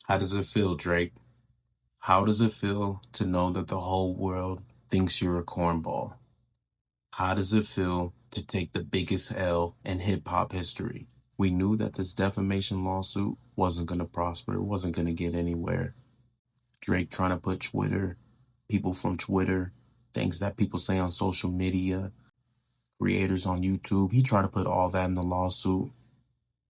How does it feel, Drake? How does it feel to know that the whole world thinks you're a cornball? How does it feel to take the biggest L in hip hop history? We knew that this defamation lawsuit wasn't going to prosper, it wasn't going to get anywhere. Drake trying to put Twitter, people from Twitter, things that people say on social media, creators on YouTube, he tried to put all that in the lawsuit.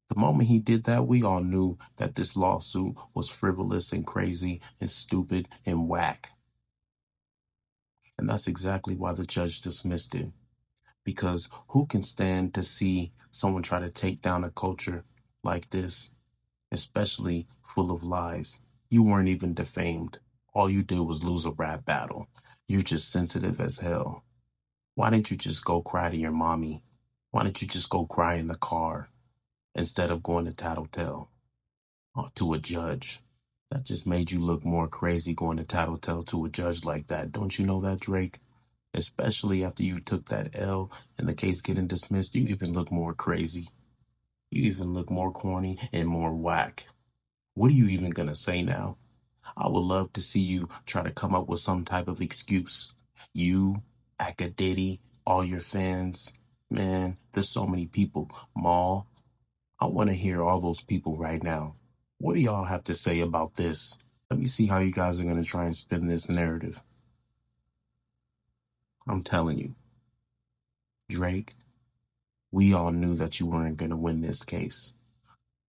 The moment he did that, we all knew that this lawsuit was frivolous and crazy and stupid and whack. And that's exactly why the judge dismissed it. Because who can stand to see someone try to take down a culture like this, especially full of lies? You weren't even defamed. All you did was lose a rap battle. You're just sensitive as hell. Why didn't you just go cry to your mommy? Why didn't you just go cry in the car instead of going to tattletale to a judge? That just made you look more crazy going to tattletale to a judge like that. Don't you know that, Drake? Especially after you took that L and the case getting dismissed, you even look more crazy. You even look more corny and more whack. What are you even gonna say now? I would love to see you try to come up with some type of excuse. You, Akadiddy, all your fans, man, there's so many people. Maul, I want to hear all those people right now. What do y'all have to say about this? Let me see how you guys are going to try and spin this narrative. I'm telling you, Drake, we all knew that you weren't going to win this case.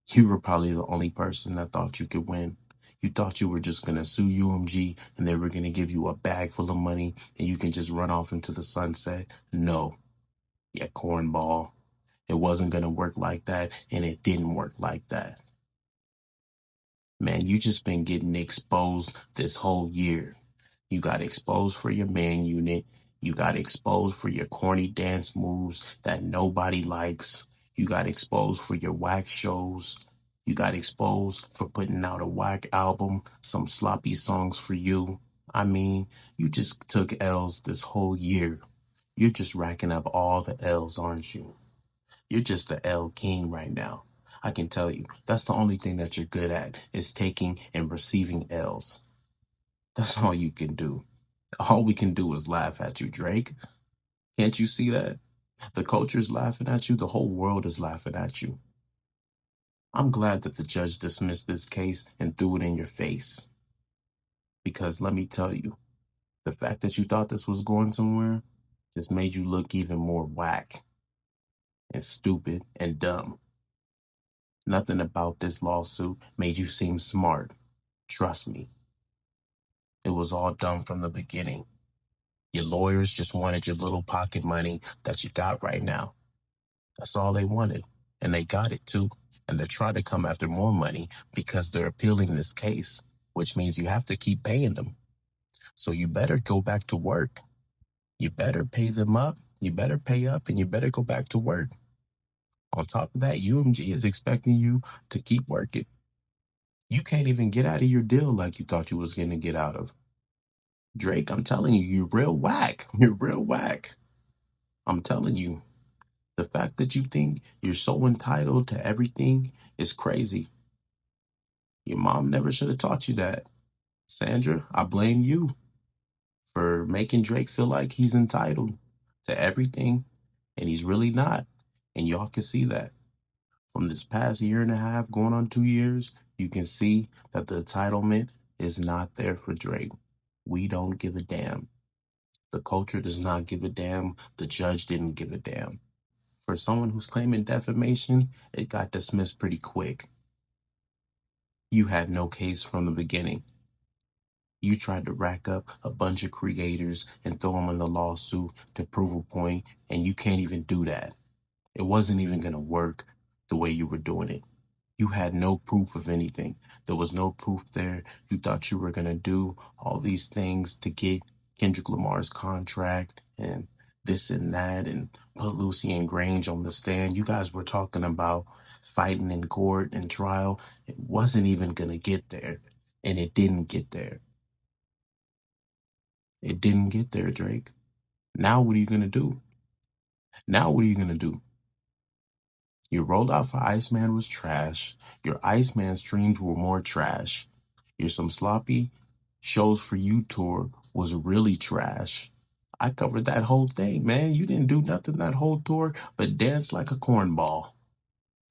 You were probably the only person that thought you could win. You thought you were just going to sue UMG and they were going to give you a bag full of money and you can just run off into the sunset. No, yeah, cornball. It wasn't going to work like that and it didn't work like that. Man, you just been getting exposed this whole year. You got exposed for your man unit. You got exposed for your corny dance moves that nobody likes. You got exposed for your whack shows. You got exposed for putting out a whack album, some sloppy songs for you. I mean, you just took L's this whole year. You're just racking up all the L's, aren't you? You're just the L king right now. I can tell you, that's the only thing that you're good at is taking and receiving L's. That's all you can do. All we can do is laugh at you, Drake. Can't you see that? The culture's laughing at you. The whole world is laughing at you. I'm glad that the judge dismissed this case and threw it in your face. Because let me tell you, the fact that you thought this was going somewhere just made you look even more whack and stupid and dumb. Nothing about this lawsuit made you seem smart. Trust me, it was all done from the beginning. Your lawyers just wanted your little pocket money that you got right now. That's all they wanted. And they got it too. And they're trying to come after more money because they're appealing this case, which means you have to keep paying them. So you better go back to work. You better pay them up. You better pay up and you better go back to work. On top of that, UMG is expecting you to keep working. You can't even get out of your deal like you thought you was going to get out of. Drake, I'm telling you, you're real whack. You're real whack. I'm telling you, the fact that you think you're so entitled to everything is crazy. Your mom never should have taught you that. Sandra, I blame you for making Drake feel like he's entitled to everything, and he's really not. And y'all can see that. From this past year and a half, going on 2 years, you can see that the entitlement is not there for Drake. We don't give a damn. The culture does not give a damn. The judge didn't give a damn. For someone who's claiming defamation, it got dismissed pretty quick. You had no case from the beginning. You tried to rack up a bunch of creators and throw them in the lawsuit to prove a point, and you can't even do that. It wasn't even going to work the way you were doing it. You had no proof of anything. There was no proof there. You thought you were going to do all these things to get Kendrick Lamar's contract and this and that and put Lucy and Grange on the stand. You guys were talking about fighting in court and trial. It wasn't even going to get there. And it didn't get there. It didn't get there, Drake. Now what are you going to do? Now what are you going to do? Your rollout for Iceman was trash. Your Iceman streams were more trash. You're some sloppy. Shows for You tour was really trash. I covered that whole thing, man. You didn't do nothing that whole tour but dance like a cornball.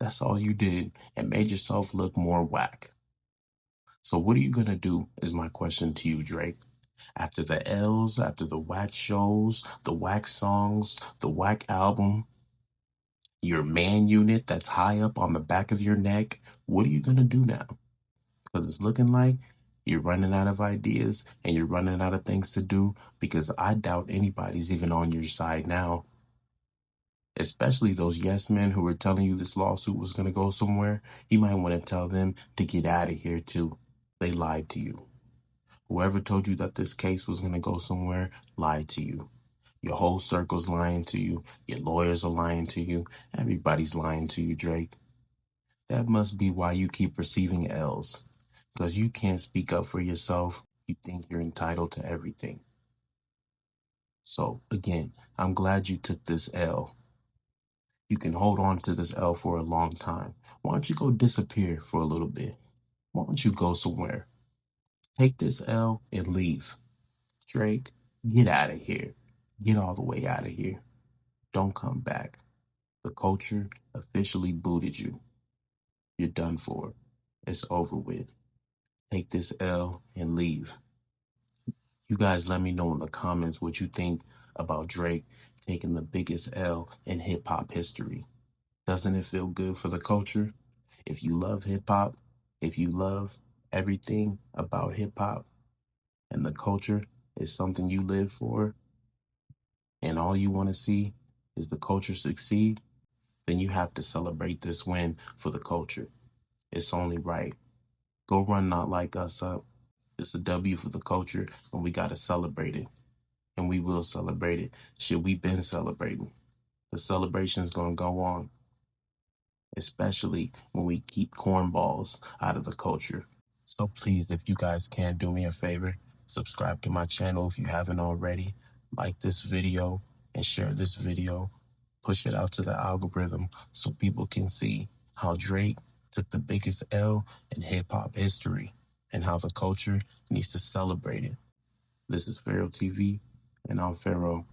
That's all you did and made yourself look more whack. So what are you gonna do is my question to you, Drake. After the L's, after the whack shows, the whack songs, the whack album, your man unit that's high up on the back of your neck, what are you gonna do now? Because it's looking like you're running out of ideas and you're running out of things to do because I doubt anybody's even on your side now. Especially those yes men who were telling you this lawsuit was going to go somewhere. You might want to tell them to get out of here too. They lied to you. Whoever told you that this case was going to go somewhere lied to you. Your whole circle's lying to you. Your lawyers are lying to you. Everybody's lying to you, Drake. That must be why you keep receiving L's. Because you can't speak up for yourself. You think you're entitled to everything. So, again, I'm glad you took this L. You can hold on to this L for a long time. Why don't you go disappear for a little bit? Why don't you go somewhere? Take this L and leave. Drake, get out of here. Get all the way out of here. Don't come back. The culture officially booted you. You're done for. It's over with. Take this L and leave. You guys let me know in the comments what you think about Drake taking the biggest L in hip hop history. Doesn't it feel good for the culture? If you love hip hop, if you love everything about hip hop and the culture is something you live for, and all you want to see is the culture succeed, then you have to celebrate this win for the culture. It's only right. Go run Not Like Us up. It's a W for the culture, and we got to celebrate it. And we will celebrate it. Shit, we've been celebrating. The celebration's going to go on, especially when we keep cornballs out of the culture. So please, if you guys can do me a favor, subscribe to my channel if you haven't already, like this video and share this video, push it out to the algorithm so people can see how Drake took the biggest L in hip hop history and how the culture needs to celebrate it. This is Pharaoh TV and I'm Pharaoh.